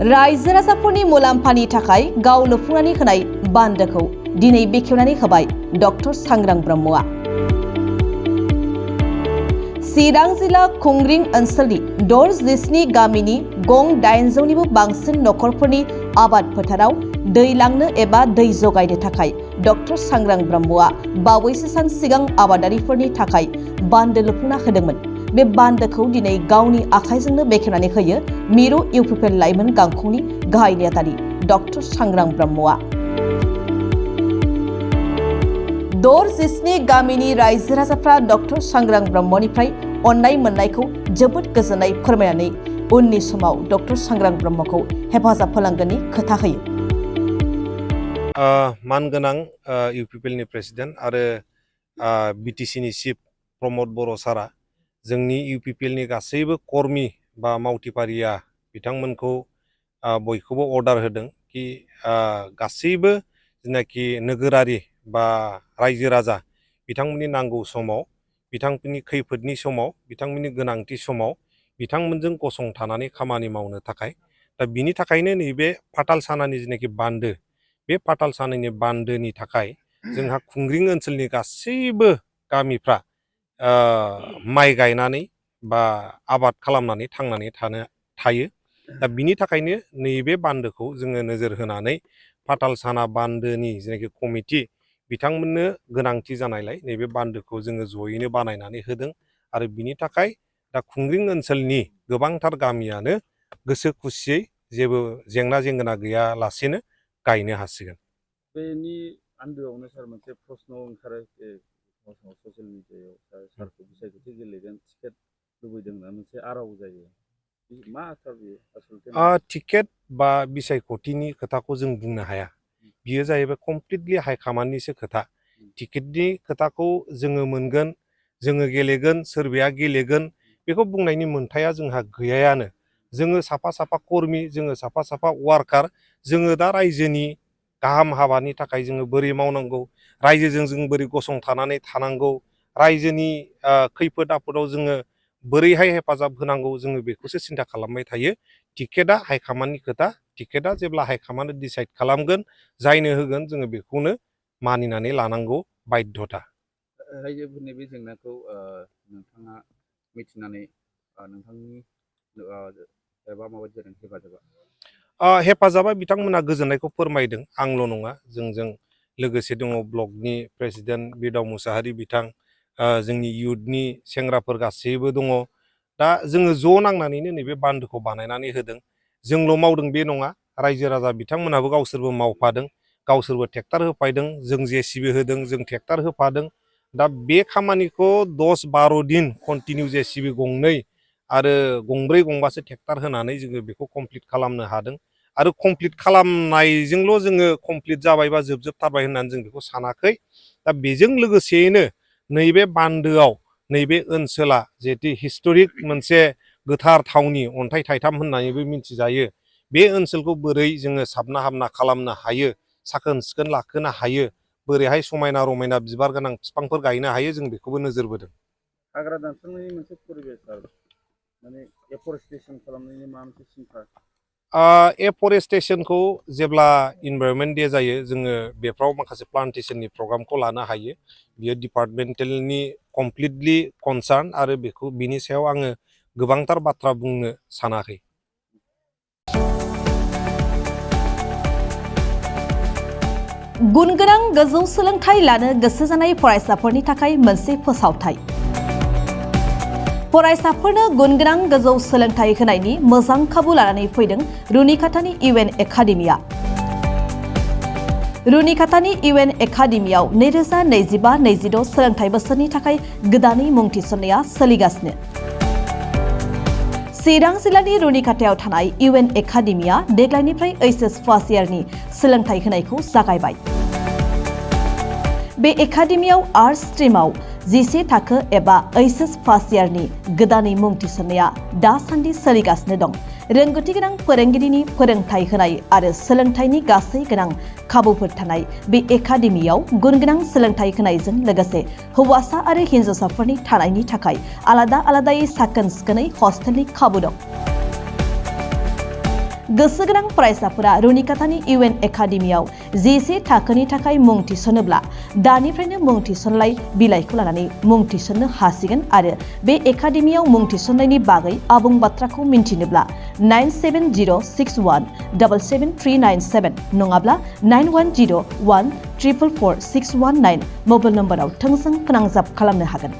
रायजो राजाफोरनि मुलाम्फानि थाखाय गाव लुफुंनानै होनाय बान्दोखौ दिनै बेखेवनानै होबाय डक्टर सांग्रां ब्रह्मआ। चिरां जिल्ला खुंग्रिं ओनसोलनि दर-जिस्नि गामिनि गं 800निबो बांसिन नखरफोरनि आबाद फोथाराव दै लांनो एबा दै जगायनो थाखाय डक्टर सांग्रां ब्रह्मआ बावैसो सान सिगां आबादारिफोरनि थाखाय बान्दो लुफुंना होदोंमोन। बे बान्दोखौ दिनै गावनि आखाइजोंनो बेखेवनानै होयो मिरु इउपिपिएल लाइमोन गांखंनि गाहाय नेहाथारि डक्टर सांग्रां ब्रह्मआ। दर-जिस्नि गामिनि रायजो राजाफ्रा डक्टर सांग्रां ब्रह्मनिफ्राय अननाय मोननायखौ जोबोद गोजोननाय फोरमायनानै उननि समाव डक्टर सांग्रां ब्रह्मखौ हेफाजाब होलांगोननि खोथा होयो। मानगोनां इउपिपिएलनि प्रेसिडेन्ट आरो बिटिसिनि चिफ प्रमद बर' सारा जोंनि इउपिपिएलनि गासैबो कर्मि बा मावथिफारिया बिथांमोनखौ बयखौबो अर्डार होदों कि गासैबो जेनाखि नोगोरारि बा रायजो राजा बिथांमोननि नांगौ समाव, बिथांमोननि खैफोदनि समाव, बिथांमोननि गोनांथि समाव बिथांमोनजों गसंथानानै खामानि मावनो थाखाय दा बिनि थाखायनो नैबे फाथालसानानि जेनाखि बान्दो, बे फाथालसानानि बान्दोनि थाखाय जोंहा खुंग्रिं ओनसोलनि गासैबो गामिफ्रा माइ गायनानै बा आबाद खालामनानै थांनानै थायो। दा बिनि थाखायनो नैबे बान्दोखौ जोङो नोजोर होनानै फाथालसाना बान्दोनि जेनाखि कमिटि बिथांमोननो गोनांथि जानायलाय नैबे बान्दोखौ जोङो जयैनो बानायनानै होदों आरो बिनि थाखाय दा खुंग्रिं ओनसोलनि गोबांथार गामियानो गोसो खुसियै जेबो जेंना जेंगोना गैयालासेनो गायनो हासिगोन। बेनि आन्दोआवनो सार मोनसे प्रश्न ओंखारो ससियेल मिडियायाव सारखौ बिसायख'थि गेलेगोन टिकेट लुबैदों होनना मोनसे आराव जायो। मा सार बेयो आसलथे? टिकेट बा बिसायख'थिनि खोथाखौ जों बुंनो हाया। बियो जाहैबाय कमप्लिटलि हाइकमान्डनिसो खोथा। टिकेटनि खोथाखौ जोङो मोनगोन, जोङो गेलेगोन, सोरबाया गेलेगोन बेखौ बुंनायनि मोन्थाया जोंहा गैयायानो। जोङो साफा साफा कर्मि, जोङो साफा साफा वार्कार, जोङो दा रायजोनि गाहाम हाबानि थाखाय जोङो बोरै मावनांगौ, रायजोजों जों बोरै गसंथानानै थानांगौ, रायजोनि खैफोद आफोदाव जोङो बोरैहाय हेफाजाब होनांगौ जोङो बेखौसो सिन्था खालामबाय थायो। टिकेटआ हाइकमान्डनि खोथा। टिकेटआ जेब्ला हाइकमान्डआ डिसाइड खालामगोन, जायनो होगोन जोङो बेखौनो मानिनानै लानांगौ बाध्यता। रायजोफोरनि बे जेंनाखौ नोंथाङा मिथिनानै नोंथांनि एबा माबायदि जादों हेफाजाबा? हेफाजाबा बिथांमोना गोजोननायखौ फोरमायदों, आंल' नङा, जोंजों लोगोसे दङ ब्लकनि प्रेसिडेन्ट बिदाव मुसाहारि बिथां, जोंनि इयुथनि सेंग्राफोर गासैबो दङ। दा जोङो ज' नांनानैनो नैबे बान्दोखौ बानायनानै होदों। जोंल' मावदों बे नङा, रायजो राजा बिथांमोनाबो गावसोरबो मावफादों, गावसोरबो ट्रेक्टर होफायदों, जों जेसिबि होदों, जों ट्रेक्टर होफादों। दा बे खामानिखौ 10-12 दिन कन्टिनिउ जेसिबि गंनै आरो गंब्रै गंबासो ट्रेक्टर होनानै जोङो बेखौ कमप्लिट खालामनो हादों। आरो कमप्लिट खालामनायजोंल' जोङो कमप्लिट जाबाय बा जोबथारबाय होननानै जों बेखौ सानाखै। दा बेजों लोगोसेयैनो नैबे बान्दोआव नैबे ओनसोला जिहेतु हिस्ट'रिक मोनसे गोथार थावनि, अन्थाइ थाइथाम होननानैबो मिथिजायो। बे ओनसोलखौ बोरै जोङो साबना हामना खालामनो हायो, साखोन सिखोन लाखिनो हायो, बोरैहाय समायना रमायना बिबार गोनां बिफांफोर गायनो हायो, जों बेखौबो नोजोर बोदों। हाग्रा दानस्रांनायनि मोनसे परिबेस माने एफरेस्टेसन खालामनायनि माबा मोनसे सिन्था? एफरेस्टेसनखौ जेब्ला इनभाइरनमेन्ट दे जायो, जोङो बेफ्राव माखासे प्लान्टेसननि प्रग्रामखौ लानो हायो। बियो डिपार्टमेन्टेलनि कमप्लिटलि कनसार्न आरो बेखौ बिनि सायाव आङो गोबांथार बाथ्रा बुंनो सानाखै। गुन गोनां गोजौ सोलोंथाइ लानो गोसो जानाय फरायसाफोरनि थाखाय मोनसे फोसावथाय। फरायसाफोरनो गुन गोनां गोजौ सोलोंथाइ होनायनि मोजां खाबु लानानै फैदों रुनिकाटानि इउएन एकाडेमिया। रुनिकाटानि इउएन एकाडेमियाव 2025-26 सोलोंथाइ बोसोरनि थाखाय गोदानै मुं थिसननाया सोलिगासिनो। चिरां जिल्लानि रुनिकाटायाव थानाय इउएन एकाडेमिया देग्लायनिफ्राय ओइचएस फार्स्ट इयारनि सोलोंथाइ होनायखौ जागायबाय। बे एकाडेमियाव आर्ट्स स्ट्रिमाव 11 थाखो एबा ओइचएस फार्स्ट इयारनि गोदानै मुं थिसननाया दासान्दि सोलिगासिनो दं। रोंगौथि गोनां फोरोंगिरिनि फोरोंथाइ होनाय आरो सोलोंथाइनि गासै गोनां खाबुफोर थानाय बे एकाडेमियाव गुन गोनां सोलोंथाइ होनायजों लोगोसे हौवासा आरो हिन्जावसाफोरनि थानायनि थाखाय आलादा आलादायै साखोन सिखोनै हस्टेलनि खाबु दं। गोसो गोनां फरायसाफोरा रुनिकाटानि इउएन एकाडेमियाव जिसे थाखोनि थाखाय मुं थिसनोब्ला दानिफ्रायनो मुं थिसनलाय बिलाइखौ लानानै मुं थिसननो हासिगोन आरो बे एकाडेमियाव मुं थिसननायनि बागै आबुं बाथ्राखौ मिन्थिनोब्ला 9706177397 नङाब्ला 9101444619 मबाइल नम्बराव थोंजों फोनांजाब खालामनो हागोन।